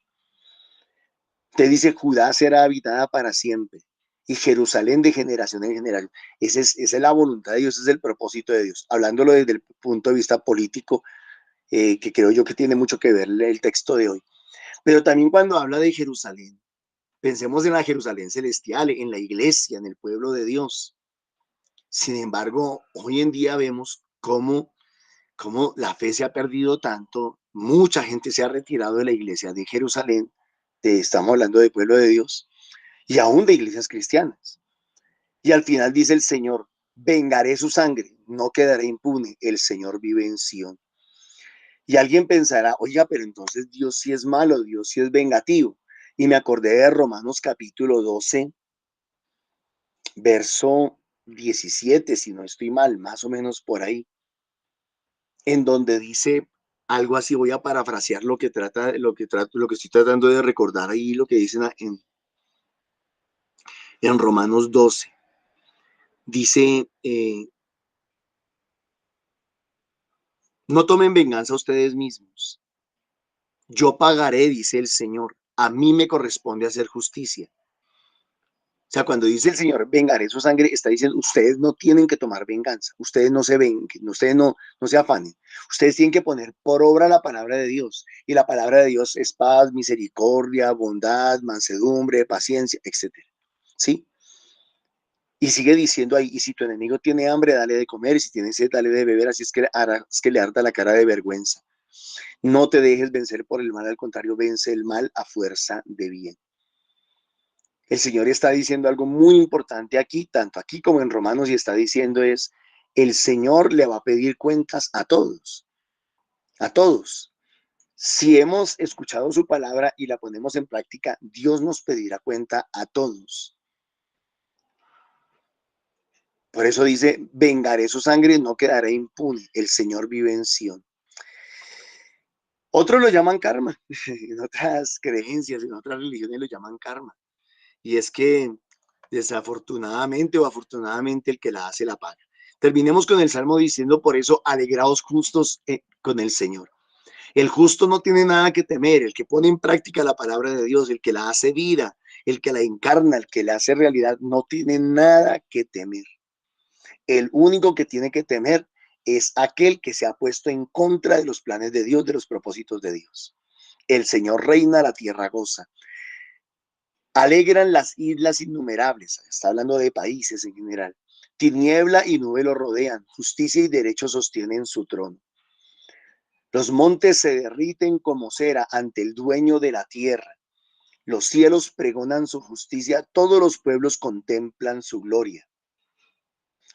Te dice, Judá será habitada para siempre y Jerusalén de generación en generación. Esa es la voluntad de Dios, ese es el propósito de Dios. Hablándolo desde el punto de vista político, que creo yo que tiene mucho que ver el texto de hoy. Pero también cuando habla de Jerusalén, pensemos en la Jerusalén celestial, en la iglesia, en el pueblo de Dios. Sin embargo, hoy en día vemos cómo la fe se ha perdido tanto, mucha gente se ha retirado de la iglesia de Jerusalén, estamos hablando del pueblo de Dios, y aún de iglesias cristianas. Y al final dice el Señor, vengaré su sangre, no quedaré impune, el Señor vive en Sion. Y alguien pensará, oiga, pero entonces Dios sí es malo, Dios sí es vengativo. Y me acordé de Romanos capítulo 12, verso 17, si no estoy mal, más o menos por ahí, en donde dice algo así, voy a parafrasear lo que estoy tratando de recordar ahí, lo que dicen en Romanos 12. Dice, no tomen venganza ustedes mismos. Yo pagaré, dice el Señor. A mí me corresponde hacer justicia. O sea, cuando dice el Señor, vengaré su sangre, está diciendo, ustedes no tienen que tomar venganza. Ustedes no se venguen, ustedes no se afanen. Ustedes tienen que poner por obra la palabra de Dios. Y la palabra de Dios es paz, misericordia, bondad, mansedumbre, paciencia, etc. ¿Sí? Y sigue diciendo ahí, y si tu enemigo tiene hambre, dale de comer, y si tiene sed, dale de beber, así es que harás que le arda la cara de vergüenza. No te dejes vencer por el mal, al contrario, vence el mal a fuerza de bien. El Señor está diciendo algo muy importante aquí, tanto aquí como en Romanos, y está diciendo es, el Señor le va a pedir cuentas a todos, a todos. Si hemos escuchado su palabra y la ponemos en práctica, Dios nos pedirá cuenta a todos. Por eso dice, vengaré su sangre, no quedaré impune. El Señor vive en Sión. Otros lo llaman karma. En otras creencias, en otras religiones lo llaman karma. Y es que desafortunadamente o afortunadamente el que la hace la paga. Terminemos con el Salmo diciendo, por eso, alegraos justos con el Señor. El justo no tiene nada que temer, el que pone en práctica la palabra de Dios, el que la hace vida, el que la encarna, el que la hace realidad, no tiene nada que temer. El único que tiene que temer es aquel que se ha puesto en contra de los planes de Dios, de los propósitos de Dios. El Señor reina, la tierra goza. Alegran las islas innumerables, está hablando de países en general. Tiniebla y nube lo rodean, justicia y derecho sostienen su trono. Los montes se derriten como cera ante el dueño de la tierra. Los cielos pregonan su justicia, todos los pueblos contemplan su gloria.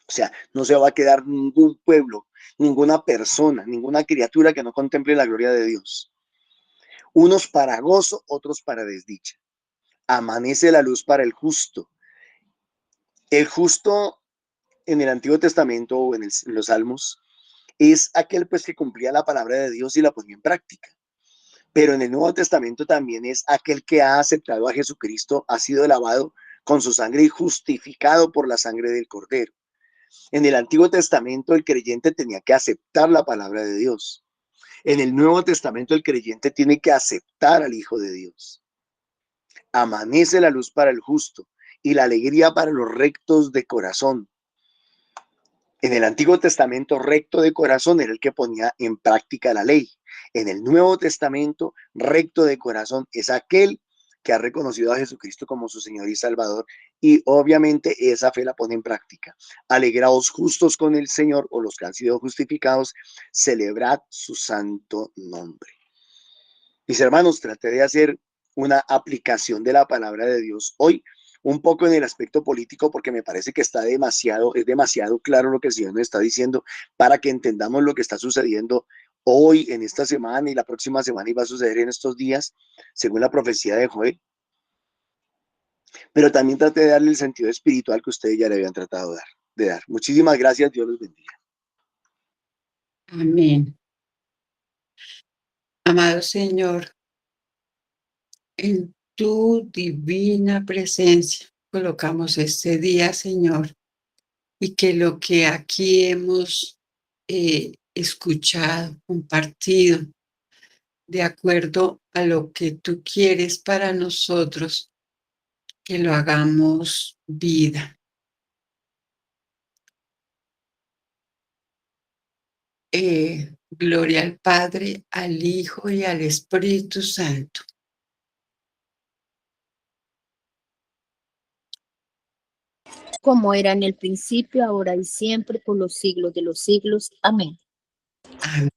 O sea, no se va a quedar ningún pueblo, ninguna persona, ninguna criatura que no contemple la gloria de Dios. Unos para gozo, otros para desdicha. Amanece la luz para el justo. El justo en el Antiguo Testamento o en los Salmos es aquel pues que cumplía la palabra de Dios y la ponía en práctica. Pero en el Nuevo Testamento también es aquel que ha aceptado a Jesucristo, ha sido lavado con su sangre y justificado por la sangre del Cordero. En el Antiguo Testamento el creyente tenía que aceptar la palabra de Dios. En el Nuevo Testamento el creyente tiene que aceptar al Hijo de Dios. Amanece la luz para el justo y la alegría para los rectos de corazón. En el Antiguo Testamento, recto de corazón era el que ponía en práctica la ley. En el Nuevo Testamento, recto de corazón es aquel que ha reconocido a Jesucristo como su Señor y Salvador, y obviamente esa fe la pone en práctica. Alegraos justos con el Señor, o los que han sido justificados, celebrad su santo nombre. Mis hermanos, traté de hacer una aplicación de la palabra de Dios hoy, un poco en el aspecto político, porque me parece que es demasiado claro lo que el Señor nos está diciendo para que entendamos lo que está sucediendo hoy, en esta semana y la próxima semana, y va a suceder en estos días, según la profecía de Joel. Pero también traté de darle el sentido espiritual que ustedes ya le habían tratado de dar. Muchísimas gracias, Dios los bendiga. Amén. Amado Señor, en tu divina presencia colocamos este día, Señor, y que lo que aquí hemos escuchado, compartido, de acuerdo a lo que tú quieres para nosotros, que lo hagamos vida. Gloria al Padre, al Hijo y al Espíritu Santo. Como era en el principio, ahora y siempre, por los siglos de los siglos. Amén. Amén.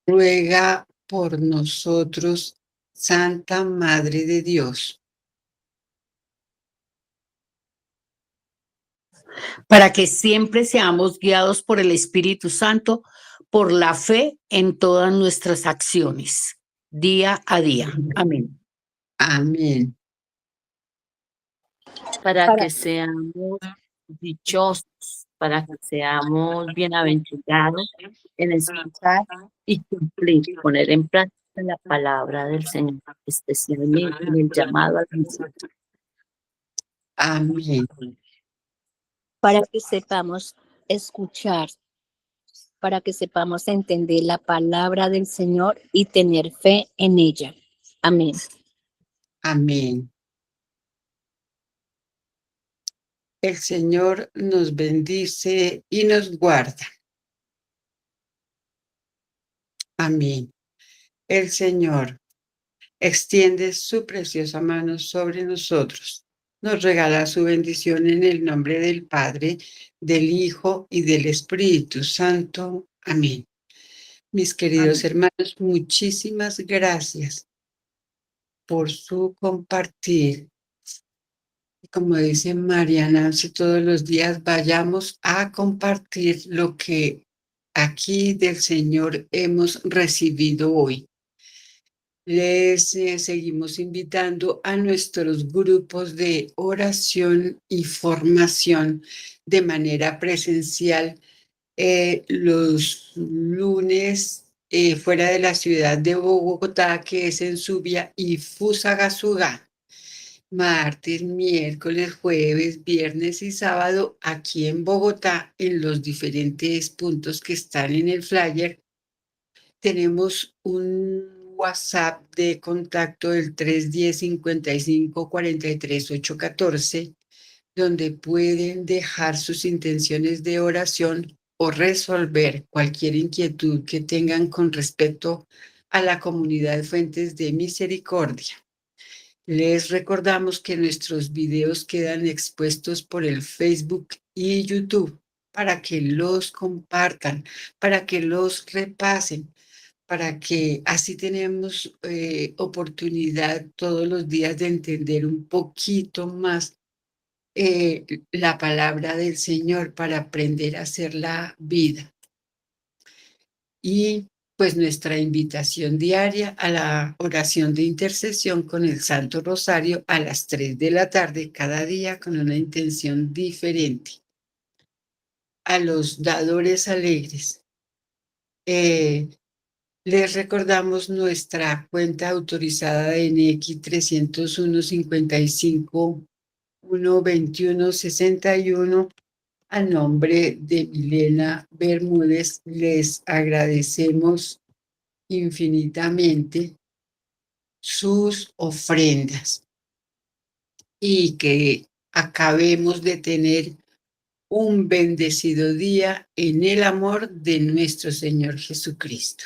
Ruega por nosotros, Santa Madre de Dios, para que siempre seamos guiados por el Espíritu Santo, por la fe en todas nuestras acciones, día a día. Amén. amén. Para que seamos dichosos, para que seamos bienaventurados en escuchar y cumplir, poner en práctica la palabra del Señor, especialmente en el llamado al principio. Amén. Para que sepamos escuchar, para que sepamos entender la palabra del Señor y tener fe en ella. Amén. Amén. El Señor nos bendice y nos guarda. Amén. El Señor extiende su preciosa mano sobre nosotros. Nos regala su bendición en el nombre del Padre, del Hijo y del Espíritu Santo. Amén. Mis queridos hermanos, muchísimas gracias por su compartir. Como dice Mariana, si todos los días vayamos a compartir lo que aquí del Señor hemos recibido hoy. Les seguimos invitando a nuestros grupos de oración y formación de manera presencial los lunes fuera de la ciudad de Bogotá, que es en Subia y Fusagasugá. Martes, miércoles, jueves, viernes y sábado aquí en Bogotá, en los diferentes puntos que están en el flyer. Tenemos un WhatsApp de contacto del 310-55-43-814, donde pueden dejar sus intenciones de oración o resolver cualquier inquietud que tengan con respecto a la comunidad de Fuentes de Misericordia. Les recordamos que nuestros videos quedan expuestos por el Facebook y YouTube para que los compartan, para que los repasen, para que así tenemos oportunidad todos los días de entender un poquito más la palabra del Señor para aprender a hacer la vida. Y pues nuestra invitación diaria a la oración de intercesión con el Santo Rosario a las 3 de la tarde, cada día con una intención diferente. A los dadores alegres, les recordamos nuestra cuenta autorizada de NX 301 55 121 61. A nombre de Milena Bermúdez, les agradecemos infinitamente sus ofrendas y que acabemos de tener un bendecido día en el amor de nuestro Señor Jesucristo.